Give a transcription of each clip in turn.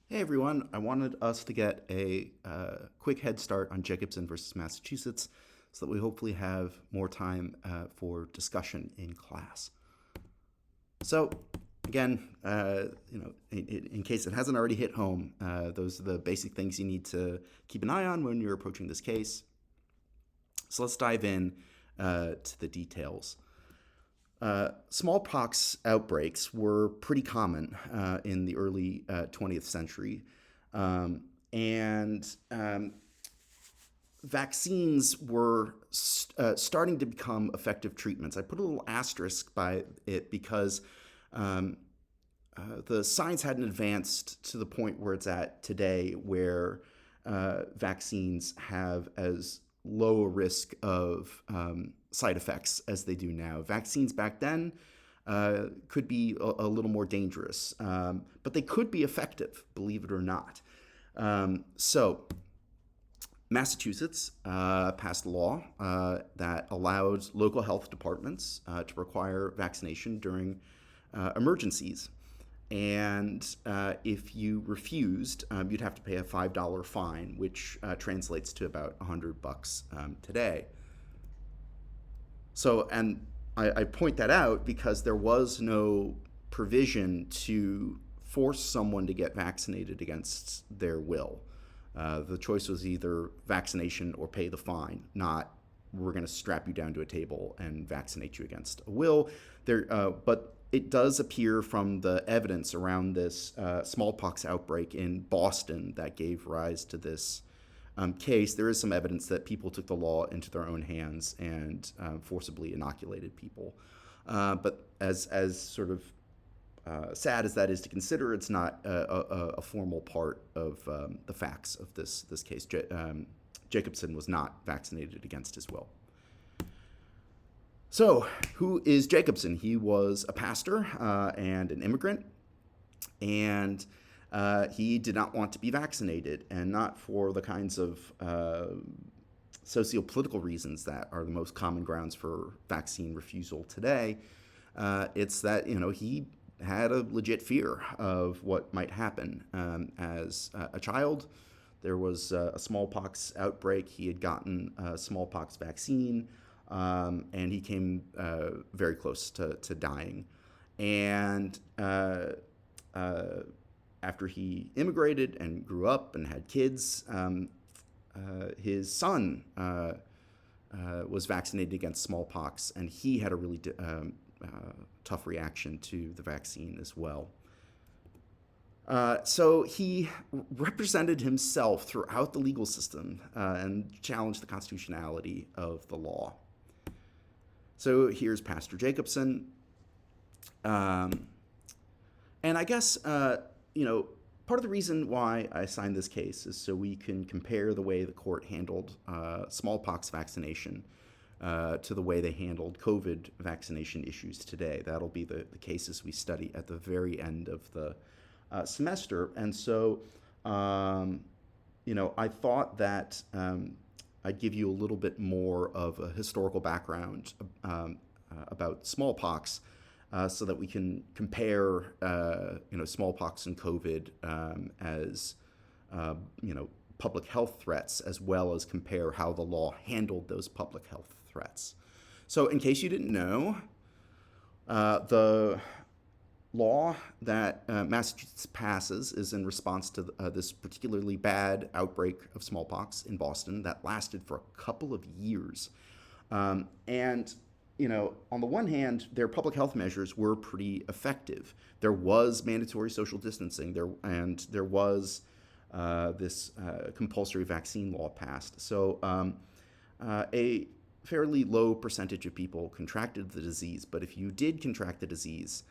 Hey everyone, I wanted us to get a quick head start on Jacobson versus Massachusetts so that we hopefully have more time for discussion in class. So, again, in case it hasn't already hit home, those are the basic things you need to keep an eye on when you're approaching this case. So, let's dive in to the details. Smallpox outbreaks were pretty common in the early 20th century. And vaccines were starting to become effective treatments. I put a little asterisk by it because um, the science hadn't advanced to the point where it's at today, where vaccines have as low a risk of side effects as they do now. Vaccines back then could be a little more dangerous, but they could be effective, believe it or not. So, Massachusetts passed a law that allowed local health departments to require vaccination during emergencies. And if you refused, you'd have to pay a $5 fine, which translates to about $100 today. So, and I point that out because there was no provision to force someone to get vaccinated against their will. The choice was either vaccination or pay the fine, not we're going to strap you down to a table and vaccinate you against a will. But it does appear from the evidence around this smallpox outbreak in Boston that gave rise to this case, there is some evidence that people took the law into their own hands and forcibly inoculated people. But as sort of sad as that is to consider, it's not a formal part of the facts of this case. Jacobson was not vaccinated against his will. So, who is Jacobson? He was a pastor and an immigrant, and he did not want to be vaccinated, and not for the kinds of socio-political reasons that are the most common grounds for vaccine refusal today. It's that he had a legit fear of what might happen. As a child, there was a smallpox outbreak. He had gotten a smallpox vaccine, and he came very close to dying. And after he immigrated and grew up and had kids, his son was vaccinated against smallpox, and he had a really tough reaction to the vaccine as well. So he represented himself throughout the legal system and challenged the constitutionality of the law. So here's Pastor Jacobson. And I guess, part of the reason why I signed this case is so we can compare the way the court handled smallpox vaccination to the way they handled COVID vaccination issues today. That'll be the cases we study at the very end of the semester. And so, I thought that I'd give you a little bit more of a historical background about smallpox so that we can compare, smallpox and COVID as, public health threats, as well as compare how the law handled those public health threats. So, in case you didn't know, the law that Massachusetts passes is in response to this particularly bad outbreak of smallpox in Boston that lasted for a couple of years. And on the one hand, their public health measures were pretty effective. There was mandatory social distancing, there was this compulsory vaccine law passed. So a fairly low percentage of people contracted the disease, but if you did contract the disease,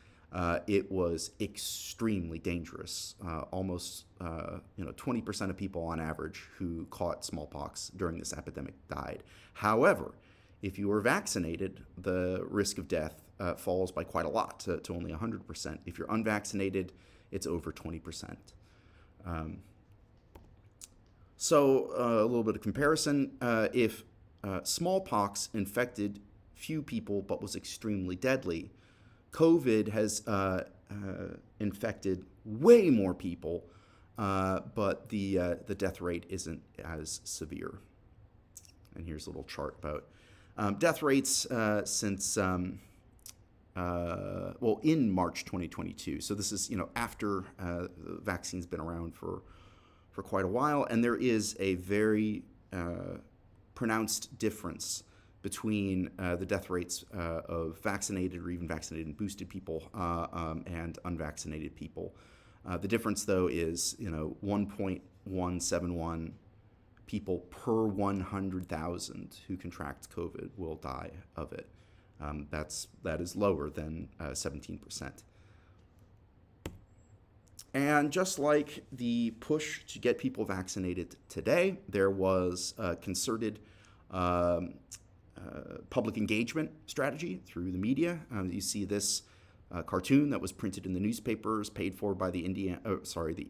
it was extremely dangerous. Almost 20% of people on average who caught smallpox during this epidemic died. However, if you were vaccinated, the risk of death falls by quite a lot to only 100%. If you're unvaccinated, it's over 20%. So a little bit of comparison. If smallpox infected few people but was extremely deadly, COVID has infected way more people but the death rate isn't as severe. And here's a little chart about death rates since in March 2022. So this is after the vaccine's been around for quite a while, and there is a very pronounced difference between the death rates of vaccinated or even vaccinated and boosted people and unvaccinated people. The difference, though, is 1.171 people per 100,000 who contract COVID will die of it. That is lower than 17%. And just like the push to get people vaccinated today, there was a concerted public engagement strategy through the media. You see this cartoon that was printed in the newspapers, paid for by the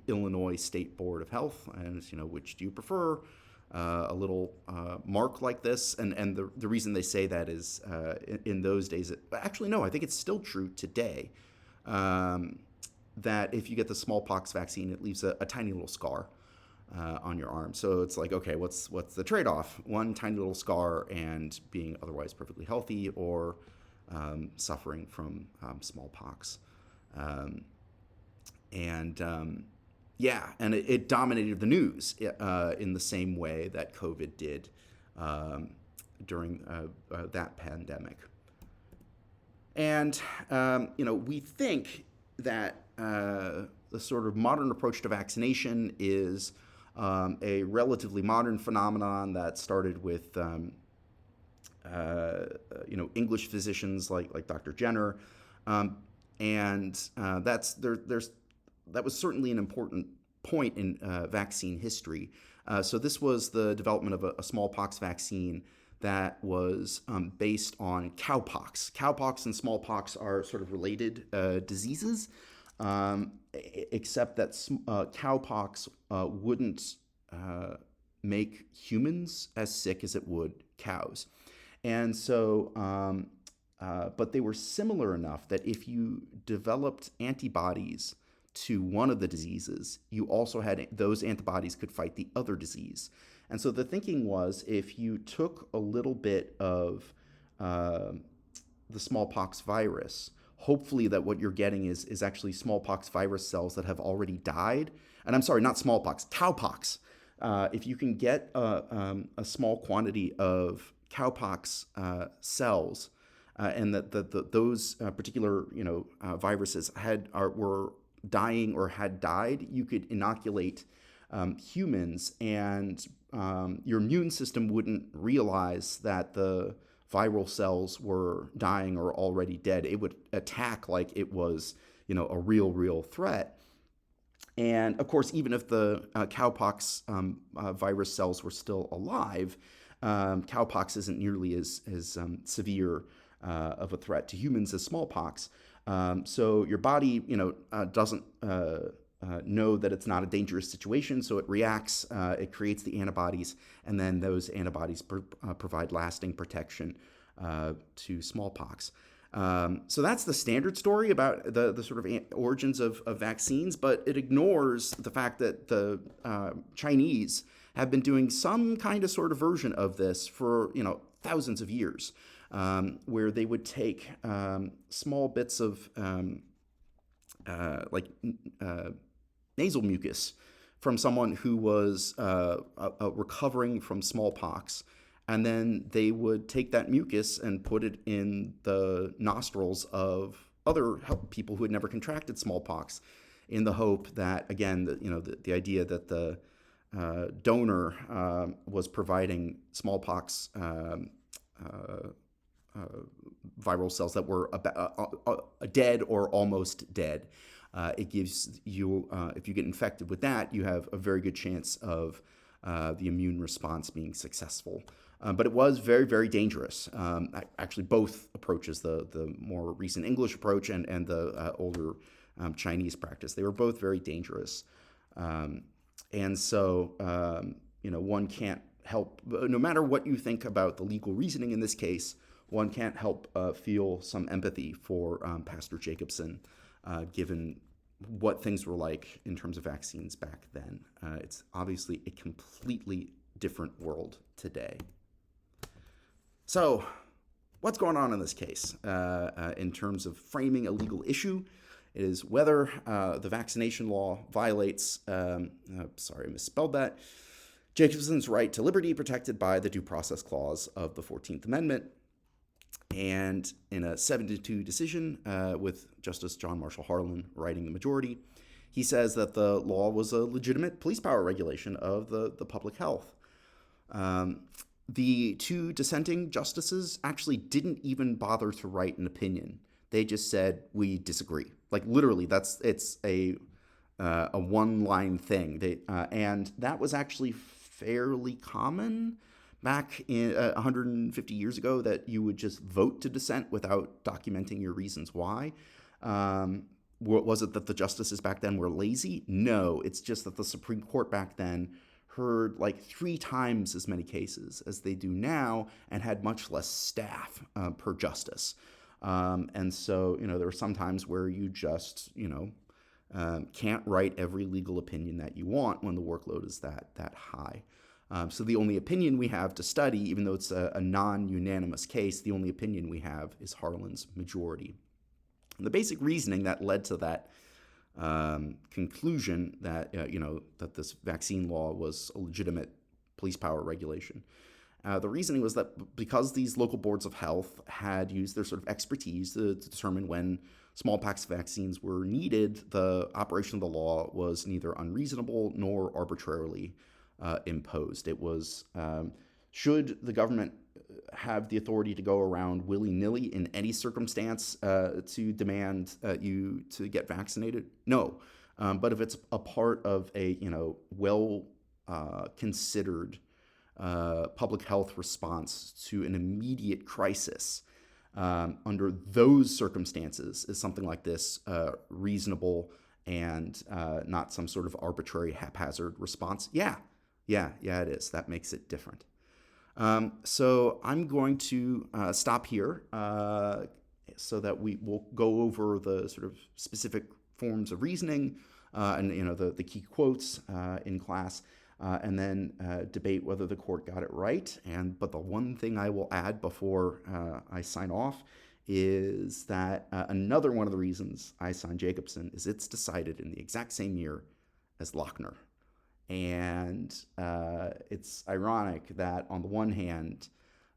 Illinois State Board of Health. And which do you prefer? A little mark like this, and the reason they say that is in those days. Actually, no, I think it's still true today. That if you get the smallpox vaccine, it leaves a tiny little scar on your arm. So it's like, okay, what's the trade-off? One tiny little scar and being otherwise perfectly healthy, or suffering from smallpox. Yeah, and it dominated the news in the same way that COVID did during that pandemic. And, we think that the sort of modern approach to vaccination is a relatively modern phenomenon that started with, English physicians like Dr. Jenner. That was certainly an important point in vaccine history. So this was the development of a smallpox vaccine that was based on cowpox. Cowpox and smallpox are sort of related diseases, except that cowpox wouldn't make humans as sick as it would cows. And so, but they were similar enough that if you developed antibodies to one of the diseases, you also had those antibodies could fight the other disease. And so the thinking was, if you took a little bit of the smallpox virus, hopefully that what you're getting is actually smallpox virus cells that have already died. And I'm sorry, not smallpox, cowpox. If you can get a small quantity of cowpox cells, and that those particular viruses were dying or had died, you could inoculate humans, and your immune system wouldn't realize that the viral cells were dying or already dead. It would attack like it was, a real threat. And of course, even if the cowpox virus cells were still alive, cowpox isn't nearly as severe of a threat to humans as smallpox. So your body, doesn't know that it's not a dangerous situation, so it reacts, it creates the antibodies, and then those antibodies provide lasting protection to smallpox. So that's the standard story about the sort of origins of vaccines, but it ignores the fact that the Chinese have been doing some kind of sort of version of this for thousands of years, where they would take small bits of nasal mucus from someone who was recovering from smallpox, and then they would take that mucus and put it in the nostrils of other people who had never contracted smallpox, in the hope that, again, the idea that the donor was providing smallpox viral cells that were dead or almost dead. It gives you, if you get infected with that, you have a very good chance of the immune response being successful. But it was very, very dangerous. Actually, both approaches, the more recent English approach and the older Chinese practice, they were both very dangerous. And so, one can't help, no matter what you think about the legal reasoning in this case, one can't help feel some empathy for Pastor Jacobson, given what things were like in terms of vaccines back then. It's obviously a completely different world today. So, what's going on in this case in terms of framing a legal issue? It is whether the vaccination law violates, sorry, I misspelled that, Jacobson's right to liberty protected by the Due Process Clause of the 14th Amendment. And in a 7-2 decision with Justice John Marshall Harlan writing the majority, he says that the law was a legitimate police power regulation of the public health. The two dissenting justices actually didn't even bother to write an opinion. They just said, we disagree. Like literally, it's a one-line thing. And that was actually fairly common back in 150 years ago, that you would just vote to dissent without documenting your reasons why. Was it that the justices back then were lazy? No, it's just that the Supreme Court back then heard like 3 times as many cases as they do now and had much less staff per justice. And so, there are some times where you just, can't write every legal opinion that you want when the workload is that high. So the only opinion we have to study, even though it's a non-unanimous case, the only opinion we have is Harlan's majority. And the basic reasoning that led to that conclusion that, that this vaccine law was a legitimate police power regulation. The reasoning was that because these local boards of health had used their sort of expertise to determine when smallpox vaccines were needed, the operation of the law was neither unreasonable nor arbitrarily imposed. It was, should the government have the authority to go around willy-nilly in any circumstance to demand you to get vaccinated? No. But if it's a part of a well-considered public health response to an immediate crisis, under those circumstances, is something like this reasonable and not some sort of arbitrary haphazard response? Yeah, it is. That makes it different. So I'm going to stop here so that we will go over the sort of specific forms of reasoning and the key quotes in class, and then debate whether the court got it right. But the one thing I will add before I sign off is that another one of the reasons I signed Jacobson is it's decided in the exact same year as Lochner. And it's ironic that on the one hand,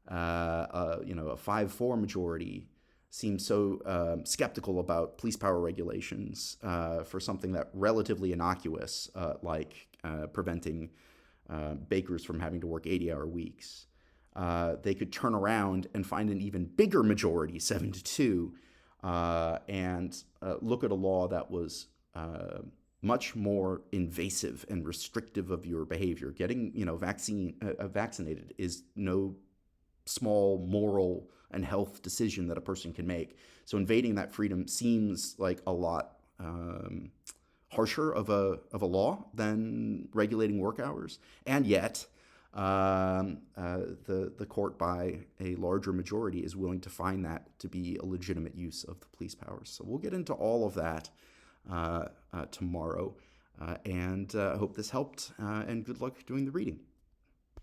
a 5-4 majority seems so skeptical about police power regulations for something that relatively innocuous, like preventing bakers from having to work 80-hour weeks. They could turn around and find an even bigger majority, 7-2, and look at a law that was much more invasive and restrictive of your behavior. Getting, vaccinated is no small moral and health decision that a person can make. So invading that freedom seems like a lot harsher of a law than regulating work hours. And yet, the court, by a larger majority, is willing to find that to be a legitimate use of the police powers. So we'll get into all of that tomorrow, and I hope this helped, and good luck doing the reading.